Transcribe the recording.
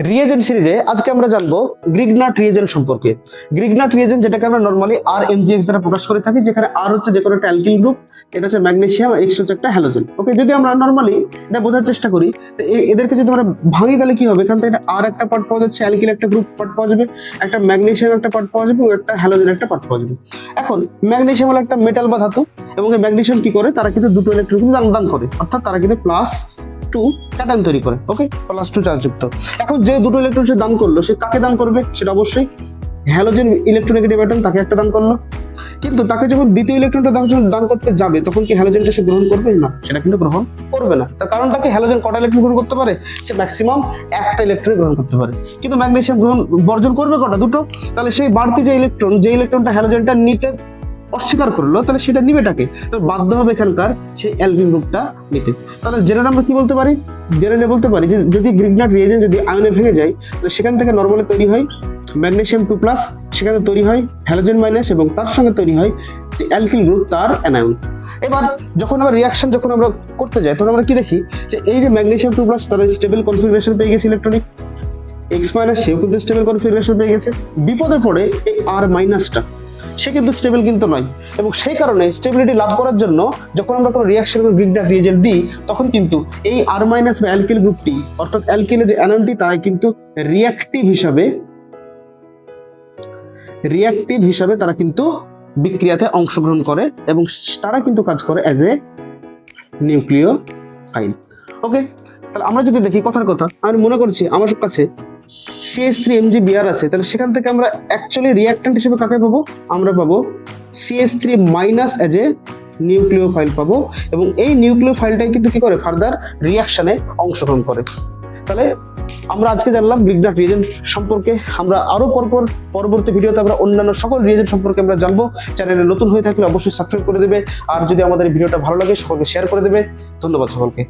Reagent সিরিজে আজকে আমরা জানবো গ্রিগনাট রিয়েজেন্ট সম্পর্কে। গ্রিগনাট রিয়েজেন্ট যেটাকে আমরা নরমালি RMgx দ্বারা প্রকাশ করে থাকি, যেখানে R হচ্ছে যে কোনো একটা অ্যালকিল গ্রুপ, এটা হচ্ছে ম্যাগনেসিয়াম, X হচ্ছে একটা হ্যালোজেন। ওকে, যদি আমরা নরমালি এটা বোঝার চেষ্টা করি, তো এদেরকে যদি আমরা ভাঙি তাহলে কি হবে? এখান থেকে R একটা পার্ট পাওয়া যাচ্ছে, অ্যালকিল একটা গ্রুপ পার্ট পাওয়া যাবে, একটা ম্যাগনেসিয়াম একটা পার্ট পাওয়া যাবে, একটা হ্যালোজেন একটা পার্ট পাওয়া যাবে। এখন ম্যাগনেসিয়াম হলো একটা মেটাল বা ধাতু, এবং এই ম্যাগনেসিয়াম কি করে? তারা কিন্তু দুটো ইলেকট্রন কিন্তু দান করে, অর্থাৎ তারা কিন্তু +2 ক্যাটায়ন তৈরি করে। ওকে, +2 চার্জযুক্ত। এখন যে দুটো ইলেকট্রন সে দান করলো, সে কাকে দান করবে? সেটা অবশ্যই হ্যালোজেন ইলেকট্রোনেগেটিভ অ্যাটম, তাকে একটা দান করলো। কিন্তু তাকে যখন দ্বিতীয় ইলেকট্রনটা দান করতে যাবে, তখন কি হ্যালোজেনটা সে গ্রহণ করবে? না, সেটা কিন্তু গ্রহণ করবে না। তার কারণটা কি? হ্যালোজেন কটা ইলেকট্রন গ্রহণ করতে পারে? সে ম্যাক্সিমাম একটা ইলেকট্রন গ্রহণ করতে পারে। কিন্তু ম্যাগনেসিয়াম বর্জন করবে কটা? দুটো। তাহলে সেই বাড়তি যে ইলেকট্রনটা হ্যালোজেনটা নিতে অস্বীকার করলো, তাহলে সেটা নিবেটাকে, তো বাধ্য হবে এখানকার সেই অ্যালকিল গ্রুপটা নিতে। তাহলে জেনারেল আমরা কি বলতে পারি? জেনারেলে বলতে পারি যে যদি গ্রিগনাট রিয়েজেন্ট যদি আয়নে ভেঙে যায়, তাহলে সেখান থেকে নরমালি তৈরি হয় ম্যাগনেসিয়াম 2+, সেখানে তৈরি হয় হ্যালোজেন মাইনাস, এবং তার সঙ্গে তৈরি হয় যে অ্যালকিল গ্রুপ, তার অ্যানায়ন। এবার যখন আমরা রিয়াকশন আমরা করতে যাই, তখন আমরা কি দেখি যে এই যে ম্যাগনেসিয়াম 2+, তার স্টেবল কনফিগারেশন পেয়ে গেছে ইলেকট্রনিক, X- সেও কিন্তু স্টেবল কনফিগারেশন পেয়ে গেছে। বিপদে পড়ে এই R- সে কিন্তু স্টেবল কিন্তু নয়, এবং সেই কারণে স্টেবিলিটি লাভ করার জন্য যখন আমরা কোনো রিয়াকশন গ্রিগনাট রিয়েজেন্ট দিই, তখন কিন্তু এই R- বা অ্যালকিল গ্রুপটি, অর্থাৎ অ্যালকিলের যে অ্যাননটি, তারা কিন্তু রিঅ্যাক্টিভ হিসাবে তারা কিন্তু বিক্রিয়াতে অংশগ্রহণ করে, এবং তারা কিন্তু কাজ করে অ্যাজ এ নিউক্লিওফাইল। ওকে, তাহলে আমরা যদি দেখি, কথার কথা আমি মনে করছি আমার কাছে CH3MgBr আছে, তাহলে সেখান থেকে আমরা অ্যাকচুয়ালি রিঅ্যাক্ট্যান্ট হিসেবে কাকে পাবো? আমরা পাবো CH3- অ্যাজ এ নিউক্লিওফাইল পাবো, এবং এই নিউক্লিওফাইলটাই কিন্তু কি করে? ফার্দার রিঅ্যাকশনে অংশগ্রহণ করে। তাহলে আমরা আজকে জানলাম গ্রিগনাট রিয়েজেন্ট সম্পর্কে। আমরা আরো পরবর্তী ভিডিওতে আমরা অন্যান্য সকল রিয়েজেন্ট সম্পর্কে আমরা জানবো। চ্যানেলে নতুন হয়ে থাকলে অবশ্যই সাবস্ক্রাইব করে দেবে, আর যদি আমাদের ভিডিওটা ভালো লাগে সকলকে শেয়ার করে দেবে। ধন্যবাদ সকলকে।